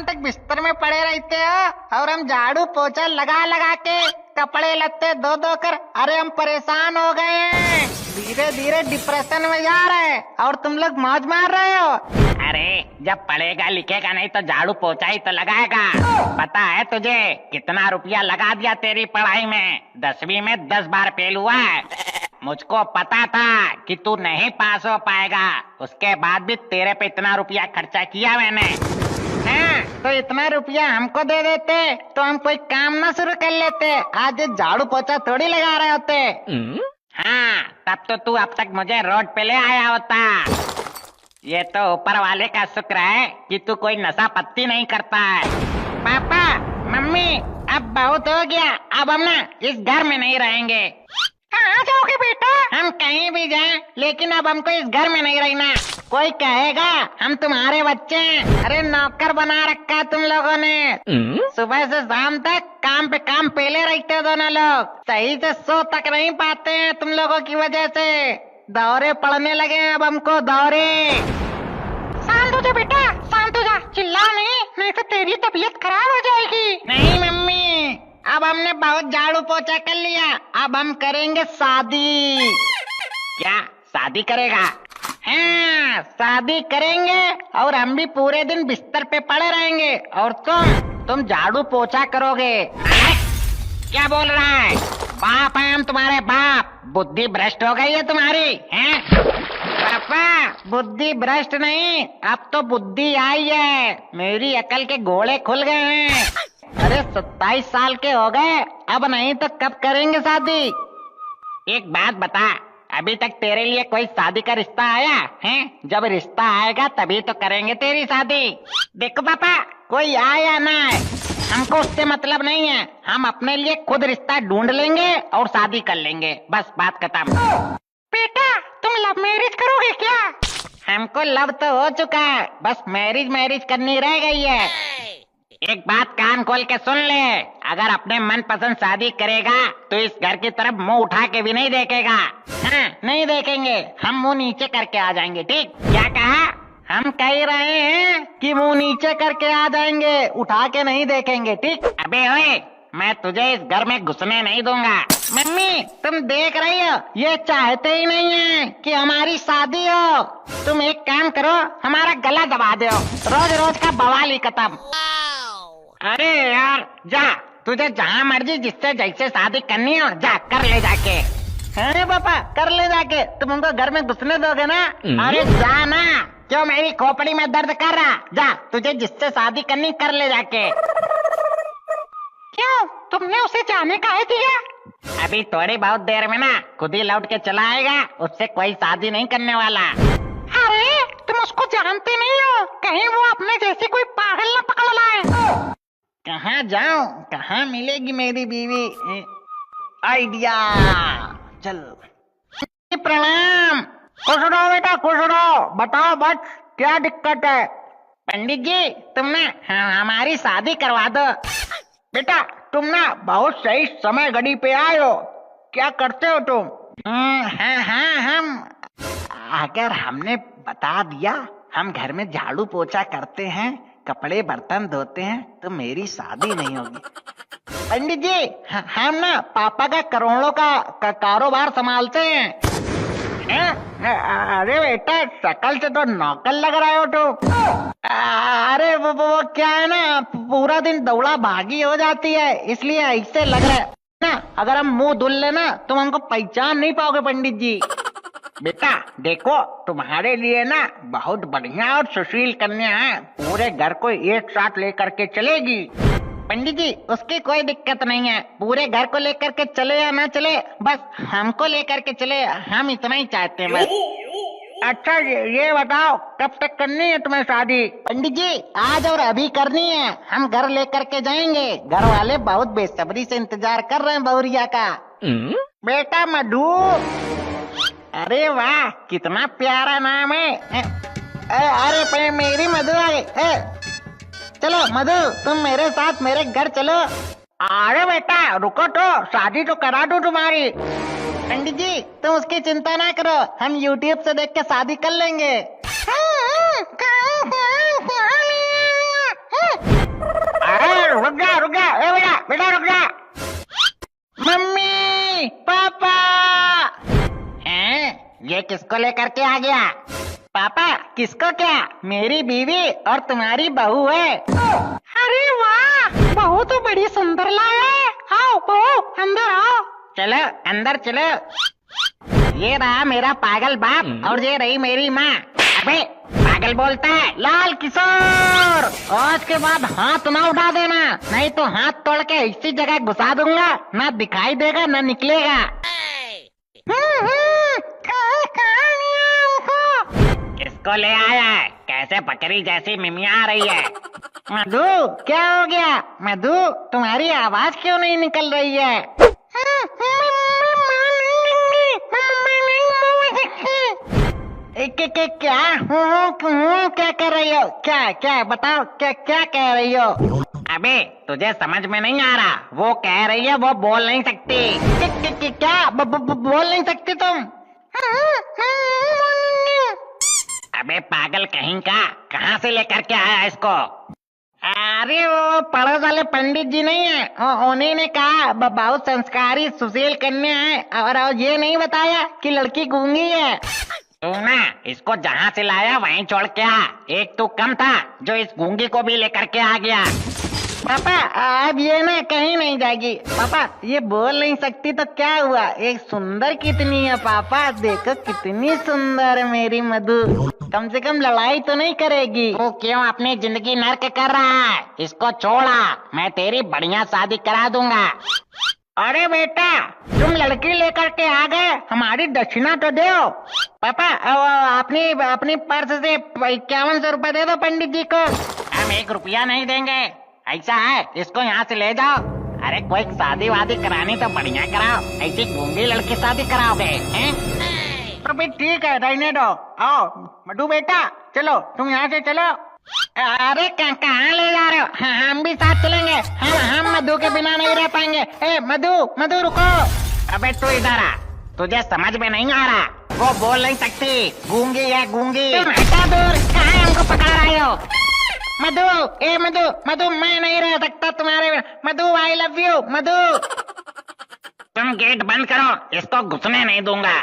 तक बिस्तर में पड़े रहते हो और हम झाड़ू पोछा लगा लगा के कपड़े लत्ते धो धो कर, अरे हम परेशान हो गए हैं। धीरे धीरे डिप्रेशन में जा रहे हैं और तुम लोग मौज मार रहे हो। अरे जब पढ़ेगा लिखेगा नहीं तो झाड़ू पोछा ही तो लगाएगा। पता है तुझे कितना रुपया लगा दिया तेरी पढ़ाई में? 10वीं में 10 बार फेल हुआ है। मुझको पता था कि तू नहीं पास हो पाएगा, उसके बाद भी तेरे पे इतना रुपया खर्चा किया मैंने। हाँ, तो इतना रुपया हमको दे देते तो हम कोई काम ना शुरू कर लेते। आज झाड़ू पोछा थोड़ी लगा रहे होते। हाँ, तब तो तू अब तक मुझे रोड पे ले आया होता। ये तो ऊपर वाले का शुक्र है कि तू कोई नशा पत्ती नहीं करता है। पापा मम्मी, अब बहुत हो गया, अब हम ना इस घर में नहीं रहेंगे। कहाँ जाओगे बेटा? हम कहीं भी जाएं, लेकिन अब हमको इस घर में नहीं रहना। कोई कहेगा हम तुम्हारे बच्चे हैं। अरे नौकर बना रखा तुम लोगों ने। सुबह से शाम तक काम पे काम पेले रहते हो दोनों लोग। सही से सो तक नहीं पाते हैं तुम लोगों की वजह से। दौरे पड़ने लगे हैं अब हमको, दौरे। शांत हो जा बेटा, शांत हो जा, चिल्ला नहीं तो तेरी तबीयत खराब हो जाएगी। नहीं मम्मी, अब हमने बहुत झाड़ू पोछा कर लिया, अब हम करेंगे शादी। क्या शादी करेगा? हाँ, शादी करेंगे और हम भी पूरे दिन बिस्तर पे पड़े रहेंगे और तुम झाड़ू पोछा करोगे। क्या बोल रहा है? बाप है हम तुम्हारे बाप। बुद्धि भ्रष्ट हो गई है तुम्हारी, हैं? पापा बुद्धि भ्रष्ट नहीं, अब तो बुद्धि आई है। मेरी अकल के घोड़े खुल गए हैं। अरे 27 साल के हो गए, अब नहीं तो कब करेंगे शादी? एक बात बता, अभी तक तेरे लिए कोई शादी का रिश्ता आया है? जब रिश्ता आएगा तभी तो करेंगे तेरी शादी। देखो पापा, कोई आए या ना आए, हमको उससे मतलब नहीं है। हम अपने लिए खुद रिश्ता ढूंढ लेंगे और शादी कर लेंगे, बस बात खत्म। बेटा तुम लव मैरिज करोगे क्या? हमको लव तो हो चुका है, बस मैरिज करनी रह गई है। एक बात कान खोल के सुन ले, अगर अपने मन पसंद शादी करेगा तो इस घर की तरफ मुंह उठा के भी नहीं देखेगा। हाँ, नहीं देखेंगे, हम मुंह नीचे करके आ जाएंगे। ठीक? क्या कहा? हम कह रहे हैं कि मुंह नीचे करके आ जाएंगे, उठा के नहीं देखेंगे। ठीक? अबे ओए, मैं तुझे इस घर में घुसने नहीं दूंगा। मम्मी तुम देख रही हो, ये चाहते ही नहीं है कि हमारी शादी हो। तुम एक काम करो, हमारा गला दबा दो, रोज रोज का बवाल ही खत्म। अरे यार जा, तुझे जहाँ मर्जी जिससे जैसे शादी करनी हो जा कर ले जाके। अरे पापा कर ले जाके, तुम उनको घर में घुसने दोगे ना? अरे जा ना, क्यों मेरी खोपड़ी में दर्द कर रहा? जा, तुझे जिससे शादी करनी कर ले जाके। क्यों, तुमने उसे जाने का है दिया? अभी थोड़ी बहुत देर में ना खुद ही लौट के चला आएगा, उससे कोई शादी नहीं करने वाला। अरे तुम उसको जानते नहीं हो, कहीं वो अपने जैसे कोई पागल न पकड़ लाए। कहाँ जाऊं, कहाँ मिलेगी मेरी बीवी? आइडिया, चल। प्रणाम। खुश रहो बेटा, खुश रहो। बताओ बस क्या दिक्कत है? पंडित जी तुम ना हमारी शादी करवा दो। बेटा तुम ना बहुत सही समय घड़ी पे आए हो। क्या करते हो तुम? हाँ, हम अगर हमने बता दिया हम घर में झाड़ू पोछा करते हैं, कपड़े बर्तन धोते हैं, तो मेरी शादी नहीं होगी। पंडित जी हम ना पापा का करोड़ों का कारोबार संभालते हैं। अरे बेटा शकल से तो नौकर लग रहे हो तुम। अरे वो क्या है ना, पूरा दिन दौड़ा भागी हो जाती है, इसलिए ऐसे लग रहा है ना। अगर हम मुंह धुल लेना तुम हमको पहचान नहीं पाओगे पंडित जी। बेटा देखो, तुम्हारे लिए ना बहुत बढ़िया और सुशील कन्या है, पूरे घर को एक साथ लेकर के चलेगी। पंडित जी उसकी कोई दिक्कत नहीं है, पूरे घर को लेकर के चले या ना चले, बस हमको लेकर के चले, हम इतना ही चाहते हैं बस। अच्छा ये बताओ कब तक करनी है तुम्हें शादी? पंडित जी आज और अभी करनी है, हम घर लेकर के जाएंगे। घर वाले बहुत बेसब्री से इंतजार कर रहे हैं बहुरिया का। बेटा मधु। अरे वाह कितना प्यारा नाम है। अरे मेरी मधु आ गई। चलो मधु तुम मेरे साथ मेरे घर चलो। अरे बेटा रुको तो, शादी तो करा दूं तुम्हारी। पंडित जी तुम उसकी चिंता ना करो, हम YouTube से देख के शादी कर लेंगे। रुक जा, ए बेटा बेटा रुक जा। Mummy papa. हैं? ये किसको लेकर के आ गया? पापा किसको क्या? मेरी बीवी और तुम्हारी बहू है। अरे वाह, बहू तो बड़ी सुंदर लाए। आओ बहू अंदर आओ। चलो अंदर चलो। ये रहा मेरा पागल बाप और ये रही मेरी माँ। अबे पागल बोलता है लाल किशोर, आज के बाद हाथ ना उठा देना, नहीं तो हाथ तोड़ के इसी जगह घुसा दूंगा, ना दिखाई देगा ना निकलेगा। किसको ले आया है? कैसे बकरी जैसी मिमिया आ रही है? मधु क्या हो गया? मधु तुम्हारी आवाज क्यों नहीं निकल रही है? क्या क्या कर रही हो? क्या क्या बताओ, क्या क्या कह रही हो? अबे तुझे समझ में नहीं आ रहा? वो कह रही है वो बोल नहीं सकती। क्या बोल नहीं सकती तुम? अबे पागल कहीं का, कहाँ से लेकर के आया इसको? अरे वो पड़ोस वाले पंडित जी नहीं है, उन्हीं ने कहा बहुत संस्कारी सुशील कन्या है, और ये नहीं बताया कि लड़की गूंगी है। तू ना इसको जहाँ से लाया वहीं छोड़ के आ। एक तो कम था जो इस गूंगी को भी लेकर के आ गया। पापा अब ये ना कहीं नहीं जाएगी। पापा ये बोल नहीं सकती तो क्या हुआ? एक सुंदर कितनी है पापा, देखो कितनी सुंदर है मेरी मधु, कम से कम लड़ाई तो नहीं करेगी। तू क्यों अपनी जिंदगी नर्क कर रहा है? इसको छोड़ा, मैं तेरी बढ़िया शादी करा दूंगा। अरे बेटा तुम लड़की लेकर के आ गए, हमारी दक्षिणा तो दो। पापा अपनी पर्स से 5100 रुपए दे दो पंडित जी को। हम 1 रुपया नहीं देंगे। ऐसा है इसको यहाँ से ले जाओ। अरे कोई शादी वादी करानी तो बढ़िया कराओ, ऐसी गूंगी लड़की शादी कराओगे हैं? तो फिर ठीक है रहने दो। आओ मधु बेटा चलो, तुम यहाँ से चलो। अरे कहाँ ले जा रहे हो? हम भी साथ चलेंगे। हम मधु के बिना नहीं रह पाएंगे। ए मधु रुको। अबे तू इधर आ, तुझे समझ में नहीं आ रहा? वो बोल नहीं सकती, गूंगी है गूंगी। तुम हटा दूर, कहाँ हमको पकड़ रहे हो? मधु मैं नहीं रह सकता तुम्हारे बिना। मधु आई लव यू। मधु तुम गेट बंद करो, इसको घुसने नहीं दूंगा।